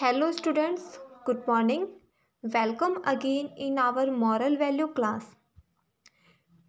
Hello students, good morning. Welcome again in our moral value class.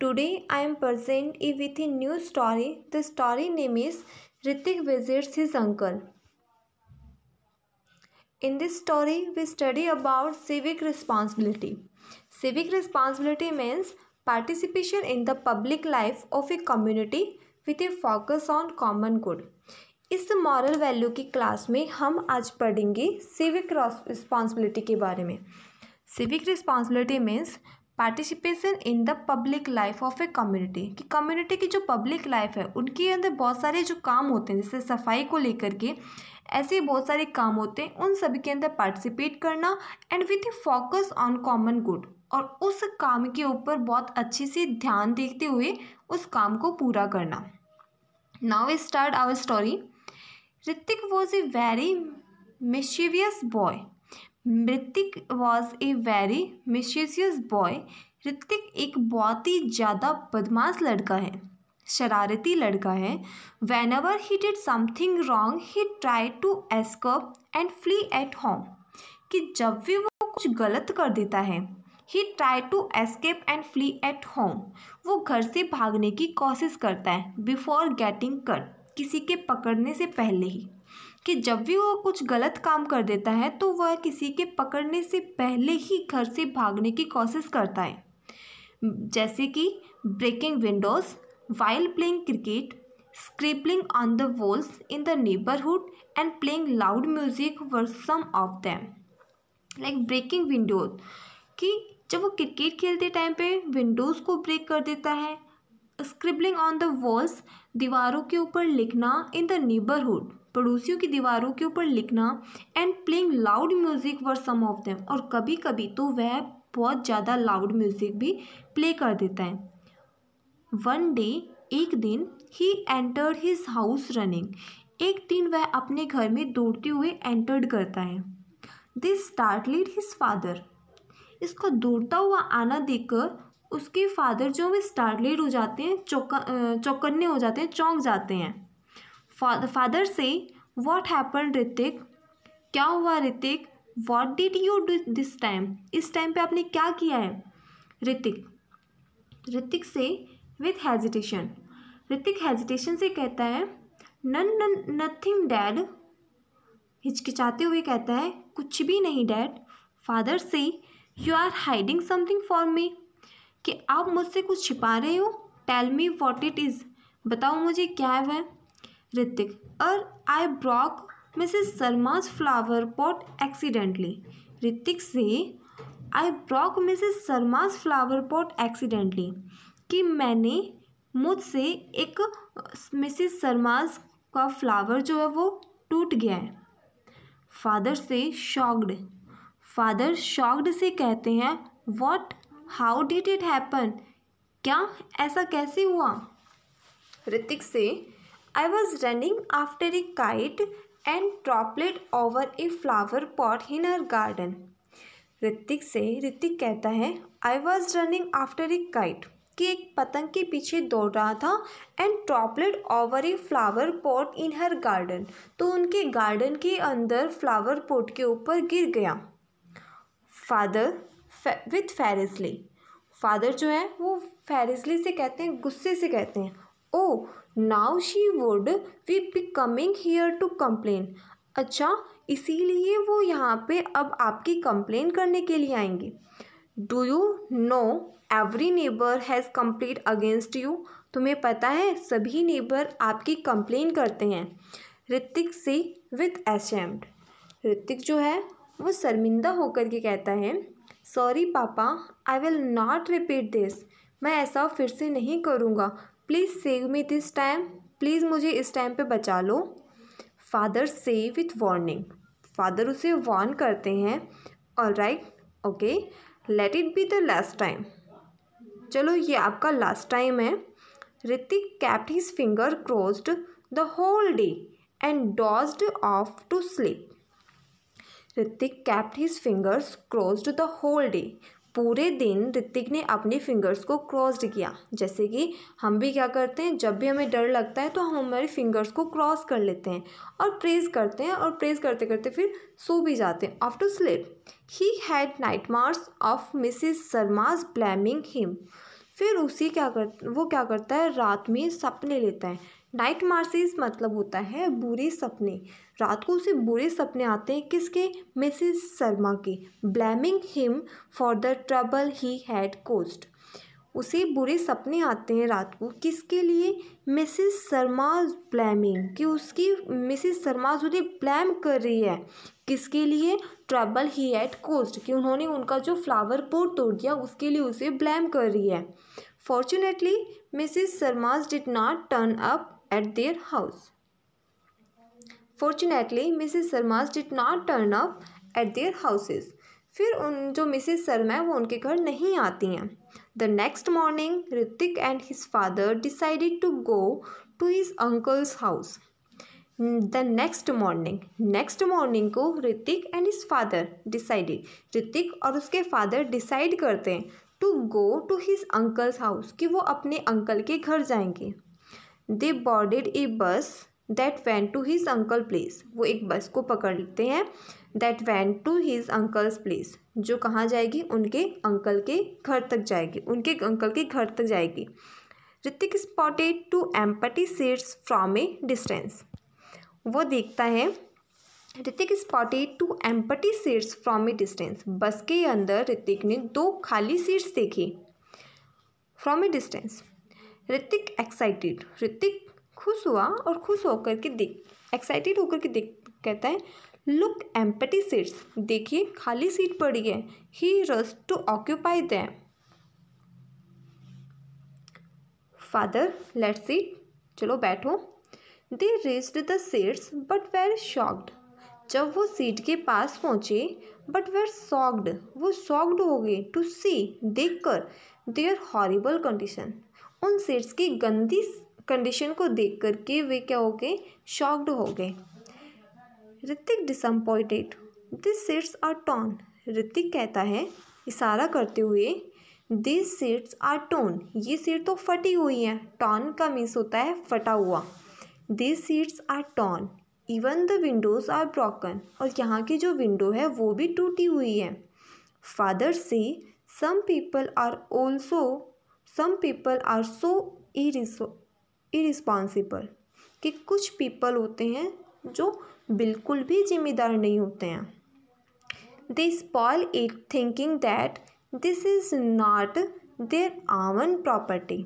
Today I am present with a new story. The story name is Ritik visits his uncle. In this story we study about civic responsibility. Civic responsibility means participation in the public life of a community with a focus on common good. इस moral value की class में हम आज पढ़ेंगे civic responsibility के बारे में। Civic responsibility means participation in the public life of a community कि कम्युनिटी की जो पब्लिक लाइफ है उनके अंदर बहुत सारे जो काम होते हैं, जैसे सफाई को लेकर के ऐसे बहुत सारे काम होते हैं, उन सभी के अंदर पार्टिसिपेट करना and with A focus on common good, और उस काम के ऊपर बहुत अच्छे से ध्यान देते हुए उस काम को पूरा करना। Now we start our story. Ritik was a very mischievous boy. Ritik was a very mischievous boy. Hrithik एक बहुत ही ज़्यादा बदमाश लड़का है, शरारती लड़का है। Whenever he did something wrong, he tried to escape and flee at home. कि जब भी वो कुछ गलत कर देता है, he tried to escape and flee at home. वो घर से भागने की कोशिश करता है before getting cut. किसी के पकड़ने से पहले ही, कि जब भी वो कुछ गलत काम कर देता है तो वह किसी के पकड़ने से पहले ही घर से भागने की कोशिश करता है, जैसे कि breaking windows while playing cricket, scribbling on the walls in the neighbourhood and playing loud music were some of them. Like breaking windows, कि जब वो क्रिकेट खेलते टाइम पे विंडोज़ को ब्रेक कर देता है। स्क्रिबलिंग ऑन द वॉल्स, दीवारों के ऊपर लिखना। इन द नेबरहुड, पड़ोसियों की दीवारों के ऊपर लिखना। And playing loud music were some of them, और कभी कभी तो वह बहुत ज़्यादा लाउड म्यूजिक भी प्ले कर देता है। वन डे, एक दिन, he entered his house running, एक दिन वह अपने घर में दौड़ते हुए एंटर्ड करता है। दिस स्टार्टलेड हिज फादर, इसको दौड़ता हुआ आना देखकर उसके फादर जो वे स्टार्टलेड हो जाते हैं, चौकन्ने हो जाते हैं, चौंक जाते हैं। फादर से व्हाट हैपन ऋतिक, क्या हुआ Hrithik. What did you do this time, इस टाइम पे आपने क्या किया है। ऋतिक से विथ हेजिटेशन, ऋतिक हेजिटेशन से कहता है नथिंग डैड, हिचकिचाते हुए कहता है कुछ भी नहीं डैड। फादर से you are hiding something for me, कि आप मुझसे कुछ छिपा रहे हो। Tell me what it is, बताओ मुझे क्या है वह। Hrithik, I broke Mrs Sharma's flower pot accidentally. Hrithik से I broke Mrs Sharma's flower pot accidentally, कि मैंने मुझसे एक मिसेस शर्माज का फ्लावर जो है वो टूट गया है। फादर से शॉक्ड, फादर शॉक्ड से कहते हैं what, how did it happen, क्या ऐसा कैसे हुआ। ऋतिक से I was running after a kite and droplet over a flower pot in her garden. Hrithik कहता है I was running after a kite, कि एक पतंग के पीछे दौड़ रहा था। And droplet over a flower pot in her garden, तो उनके गार्डन के अंदर फ्लावर पॉट के ऊपर गिर गया। फादर विथ फेरिसली, फादर जो है वो फेरिसली से कहते हैं, गुस्से से कहते हैं oh now she would we be coming here to complain, अच्छा इसीलिए वो यहाँ पे अब आपकी कंप्लेन करने के लिए आएंगे। Do you know every neighbour has complaint against you, तुम्हें पता है सभी नेबर आपकी कंप्लेन करते हैं। ऋतिक से विथ एशेम्ड, ऋतिक जो है वो शर्मिंदा होकर के कहता है sorry papa, I will not repeat this, मैं ऐसा फिर से नहीं करूँगा। Please save me this time, please मुझे इस टाइम पे बचा लो। फादर से विथ वार्निंग, फादर उसे वार्न करते हैं alright okay let it be the last time, चलो ये आपका लास्ट टाइम है। Hrithik kept his finger crossed the whole day and dozed off to sleep. Hrithik kept his fingers crossed the whole day, पूरे दिन ऋतिक ने अपने फिंगर्स को क्रॉस्ड किया। जैसे कि हम भी क्या करते हैं, जब भी हमें डर लगता है तो हम हमारे फिंगर्स को क्रॉस कर लेते हैं और प्रेस करते हैं, और प्रेस करते करते फिर सो भी जाते हैं। After sleep he had nightmares of Mrs Sharma's blaming him. फिर वो क्या करता है, रात में सपने लेता है। नाइटमेयर्स मतलब होता है बुरे सपने। रात को उसे बुरे सपने आते हैं, किसके, मिसेस शर्मा के। Blaming him for the trouble he had caused. उसे बुरे सपने आते हैं रात को, किसके लिए, मिसेस शर्माज ब्लेमिंग, कि उसकी मिसेस शर्माज उन्हें ब्लेम कर रही है, किसके लिए, ट्रबल ही हैड कोज्ड, कि उन्होंने उनका जो फ्लावर पॉट तोड़ दिया उसके लिए उसे ब्लेम कर रही है। Fortunately Mrs Sharma's did not turn up at their house. Fortunately, Mrs. Sharmas did not turn up at their houses. फिर उन जो मिसेस शर्मा है वो उनके घर नहीं आती हैं। The next morning, Hrithik and his father decided to go to his uncle's house. The next morning को Hrithik and his father decided, Hrithik और उसके फादर डिसाइड करते हैं to go to his uncle's house, कि वो अपने अंकल के घर जाएंगे। They boarded a bus that went to his uncle's place. वो एक बस को पकड़ लेते हैं that went to his uncle's place, जो कहाँ जाएगी, उनके अंकल के घर तक जाएगी, उनके अंकल के घर तक जाएगी। Hrithik spotted two empty seats from a distance. वो देखता है, Hrithik spotted two empty seats from a distance. बस के अंदर ऋतिक ने 2 खाली सीट्स देखी from a distance. Hrithik excited, Hrithik खुश हुआ और खुश होकर के एक्साइटेड होकर के कहता है, लुक एम्प्टी सीट्स, देखिए खाली सीट पड़ी है। He rush to occupy them. Father let's seat, चलो बैठो। They reached the seats but were shocked, जब वो सीट के पास पहुँचे बट वेर शॉक्ड, वो शॉक्ड हो गए टू सी, देखकर, देयर हॉरिबल कंडीशन, उन सीट्स की गंदी कंडीशन को देख कर के वे क्या हो गए, शॉक्ड हो गए। Ritik disappointed, this seats are torn, Ritik कहता है इशारा करते हुए, दिस सीट्स आर टॉर्न, ये सीट तो फटी हुई हैं। टॉर्न का मीन्स होता है फटा हुआ। This seats are torn, even the windows are broken, और यहाँ की जो विंडो है वो भी टूटी हुई है। फादर से some people are so irresponsible, कि कुछ पीपल होते हैं जो बिल्कुल भी जिम्मेदार नहीं होते हैं। They spoil it thinking that this is not their own property,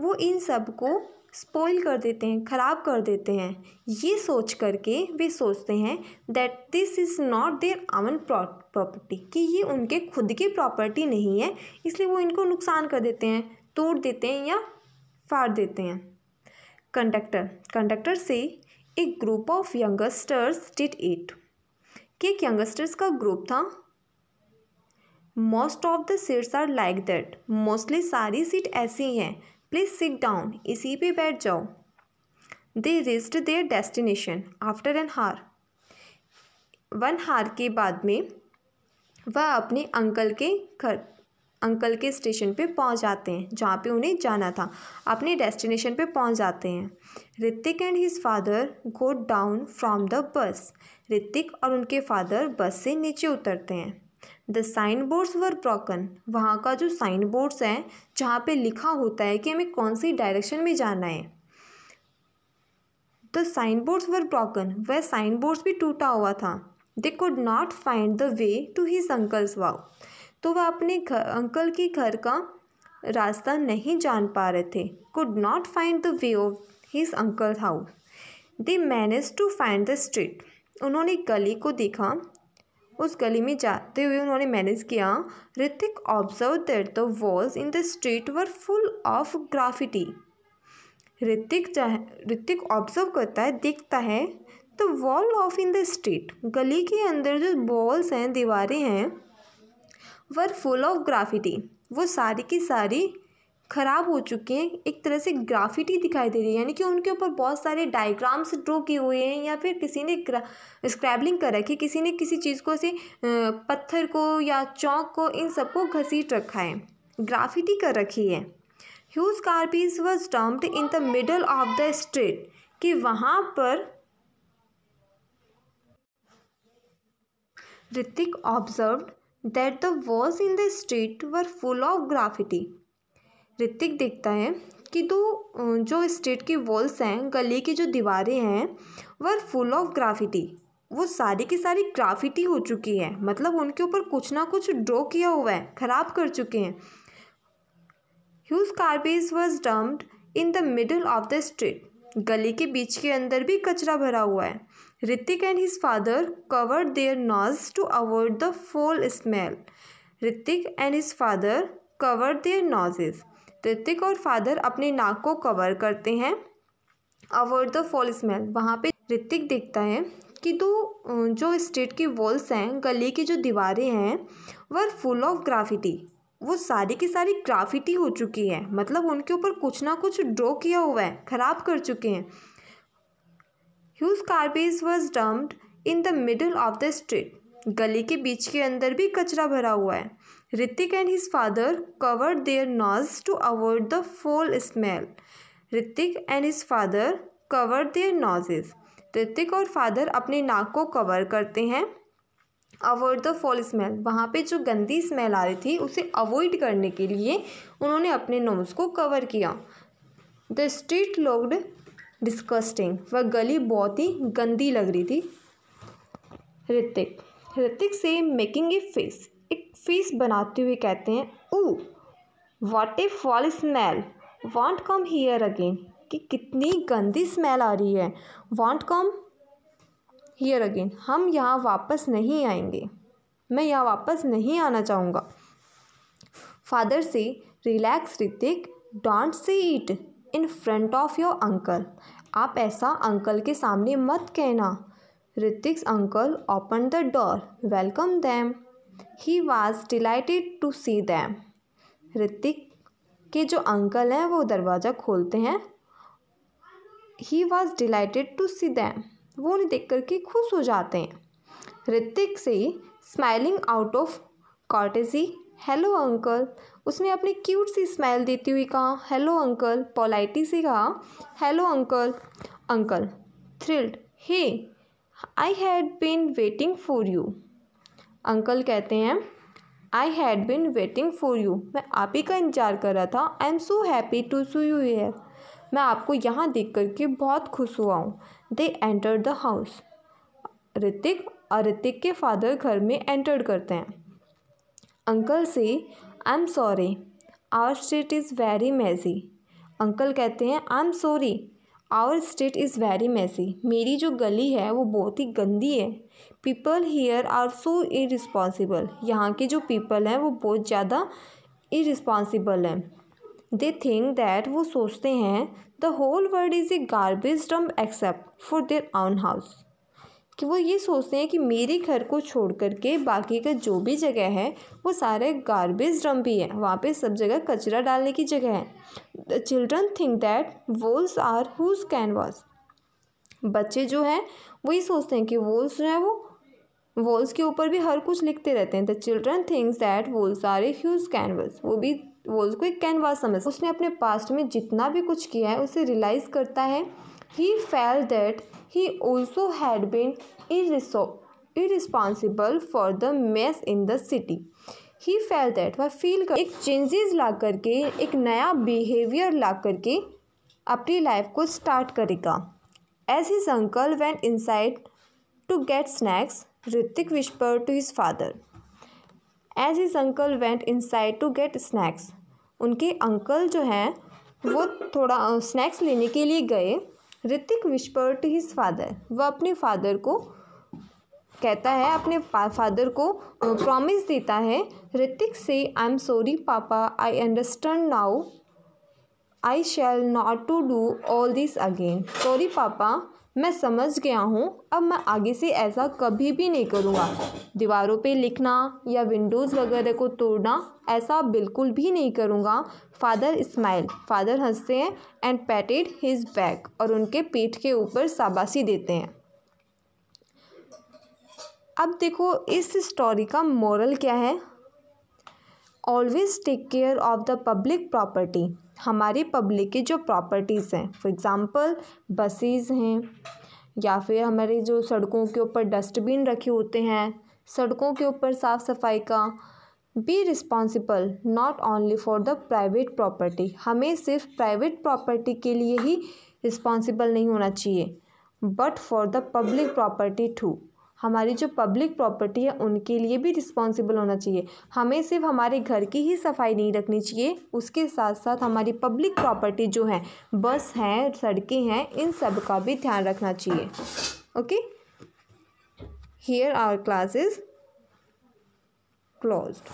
वो इन सब को स्पॉइल कर देते हैं, ख़राब कर देते हैं, ये सोच करके वे सोचते हैं that this is not their own property, कि ये उनके खुद की प्रॉपर्टी नहीं है, इसलिए वो इनको नुकसान कर देते हैं, तोड़ देते हैं या फाड़ देते हैं। कंडक्टर से एक group of youngsters did it, कि एक यंगस्टर्स का ग्रुप था। Most of the seats are like that, mostly सारी सीट ऐसी ही हैं। प्लीज सिट डाउन, इसी पे बैठ जाओ। They reached their destination after an hour, 1 हार के बाद में वह अपने अंकल के स्टेशन पे पहुंच जाते हैं, जहाँ पे उन्हें जाना था, अपने डेस्टिनेशन पे पहुंच जाते हैं। Hrithik and his father go down from the bus, Hrithik और उनके फादर बस से नीचे उतरते हैं। The sign boards were broken, वहाँ का जो साइन बोर्ड्स हैं जहाँ पे लिखा होता है कि हमें कौन सी डायरेक्शन में जाना है, the sign boards were broken, वह साइन बोर्ड्स भी टूटा हुआ था। They could not find the way to his uncle's house, तो वह अपने अंकल के घर का रास्ता नहीं जान पा रहे थे। Could not find the way of his uncle house. They manage to find the street, उन्होंने गली को देखा, उस गली में जाते हुए उन्होंने मैनेज किया। Hrithik observe that the walls in the street were full of graffiti, Hrithik observe करता है, देखता है, the wall of in the street, गली के अंदर जो वॉल्स हैं, दीवारें हैं, वर फुल ऑफ ग्राफिटी, वो सारी की सारी ख़राब हो चुके हैं, एक तरह से ग्राफिटी दिखाई दे रही है, यानी कि उनके ऊपर बहुत सारे डायग्राम्स ड्रॉ किए हुए हैं या फिर किसी ने स्क्रैबलिंग कर रखी है, किसी ने किसी चीज़ को ऐसे पत्थर को या चौक को इन सबको घसीट रखा है, ग्राफिटी कर रखी है। Huge garbage was dumped in the middle of the street, कि वहाँ पर Hrithik observed that the walls in the street were full of graffiti. Hrithik देखता है कि जो स्ट्रीट की वॉल्स हैं, गली की जो दीवारें हैं, वर फुल ऑफ ग्राफिटी, वो सारी की सारी ग्राफिटी हो चुकी है, मतलब उनके ऊपर कुछ ना कुछ ड्रॉ किया हुआ है, ख़राब कर चुके हैं। Huge garbage was dumped in the middle of the street, गली के बीच के अंदर भी कचरा भरा हुआ है। Hrithik and his father covered their nose to avoid the foul smell. Hrithik and his father covered their noses, Hrithik और फादर अपने नाक को कवर करते हैं। अवॉइड द फोल स्मेल, वहाँ पे ऋतिक देखता है कि जो स्ट्रीट की वॉल्स हैं, गली की जो दीवारें हैं, वर फुल ऑफ ग्राफिटी, वो सारी की सारी ग्राफिटी हो चुकी है, मतलब उनके ऊपर कुछ ना कुछ ड्रॉ किया हुआ है, ख़राब कर चुके हैं। Huge garbage was dumped in the middle of the street, गली के बीच के अंदर भी कचरा भरा हुआ है। Hrithik and his father covered their nose to avoid the foul smell. Hrithik and his father covered their noses, Hrithik और फादर अपने नाक को कवर करते हैं। अवॉइड द फोल स्मेल, वहाँ पे जो गंदी स्मेल आ रही थी उसे अवॉइड करने के लिए उन्होंने अपने नोज़ को कवर किया। द स्ट्रीट लुक्ड डिस्गस्टिंग, वह गली बहुत ही गंदी लग रही थी। ऋतिक से मेकिंग ए फेस, एक फेस बनाते हुए कहते हैं, oh what A fall smell, want come here again, कि कितनी गंदी स्मेल आ रही है, वॉन्ट कम हियर अगेन, हम यहाँ वापस नहीं आएंगे, मैं यहाँ वापस नहीं आना चाहूँगा। फादर से, relax Hrithik, don't say it in front of your uncle, आप ऐसा अंकल के सामने मत कहना। Hrithik's uncle open the door, welcome them, he was delighted to see them. Hrithik के जो अंकल हैं वो दरवाज़ा खोलते हैं। He was delighted to see them, वो उन्हें देख करके खुश हो जाते हैं। ऋतिक से, smiling out of courtesy, hello uncle, उसने अपनी क्यूट सी स्माइल देती हुई कहा हेलो अंकल, पोलाइटी से कहा hello uncle. Uncle thrilled, hey I had been waiting for you, uncle कहते हैं I had been waiting for you, मैं आप ही का इंतजार कर रहा था। I am so happy to see you here, मैं आपको यहाँ देख करके बहुत खुश हुआ हूँ। They enter the house, Hrithik और ऋतिक के फादर घर में एंटर करते हैं। अंकल से, I am sorry our street is very messy, uncle कहते हैं I am sorry our street is very messy, मेरी जो गली है वो बहुत ही गंदी है। People here are so irresponsible, यहाँ के जो पीपल हैं वो बहुत ज़्यादा इरिस्पॉन्सिबल हैं। दे थिंक दैट, वो सोचते हैं the whole world is a garbage dump except for their own house, कि वो ये सोचते हैं कि मेरे घर को छोड़ करके बाकी का जो भी जगह है वो सारे गार्बेज डंप ही है, वहाँ पे सब जगह कचरा डालने की जगह है। The children think that walls are whose canvas, बच्चे जो हैं वही सोचते हैं कि वॉल्स जो है वो वॉल्स के ऊपर भी हर कुछ लिखते रहते हैं। The children thinks that walls are a huge canvas, वो भी वॉल्स को एक कैनवास समझ, उसने अपने पास्ट में जितना भी कुछ किया है उसे रियलाइज़ करता है। He felt that he also had been irresponsible for the mess in the city. He felt that, वह फील कर एक चेंजेस ला करके, एक नया बिहेवियर ला करके अपनी लाइफ को स्टार्ट करेगा। As his uncle went inside to get snacks, Hrithik whispered to his father. As his uncle went inside to get snacks, उनके अंकल जो हैं वो थोड़ा स्नैक्स लेने के लिए गए। Hrithik whisper to his father, वह अपने फादर को कहता है, अपने फादर को प्रॉमिस देता है। ऋतिक से, I am sorry papa, I understand now, I shall not to do all this again, sorry papa, मैं समझ गया हूँ, अब मैं आगे से ऐसा कभी भी नहीं करूँगा। दीवारों पे लिखना या विंडोज़ वगैरह को तोड़ना ऐसा बिल्कुल भी नहीं करूँगा। फादर स्माइल, फादर हंसते हैं एंड पैटेड हिज बैक, और उनके पीठ के ऊपर शाबाशी देते हैं। अब देखो इस स्टोरी का मोरल क्या है। Always take care of the public property. हमारी पब्लिक की जो प्रॉपर्टीज़ हैं, फॉर एग्ज़ाम्पल बसेस हैं, या फिर हमारे जो सड़कों के ऊपर डस्टबिन रखे होते हैं, सड़कों के ऊपर साफ़ सफाई का, be responsible not only for the private property. हमें सिर्फ प्राइवेट प्रॉपर्टी के लिए ही रिस्पॉन्सिबल नहीं होना चाहिए, but for the public property too. हमारी जो पब्लिक प्रॉपर्टी है उनके लिए भी रिस्पॉन्सिबल होना चाहिए। हमें सिर्फ हमारे घर की ही सफाई नहीं रखनी चाहिए, उसके साथ साथ हमारी पब्लिक प्रॉपर्टी जो है, बस हैं, सड़कें हैं, इन सब का भी ध्यान रखना चाहिए। Okay, here our class is closed.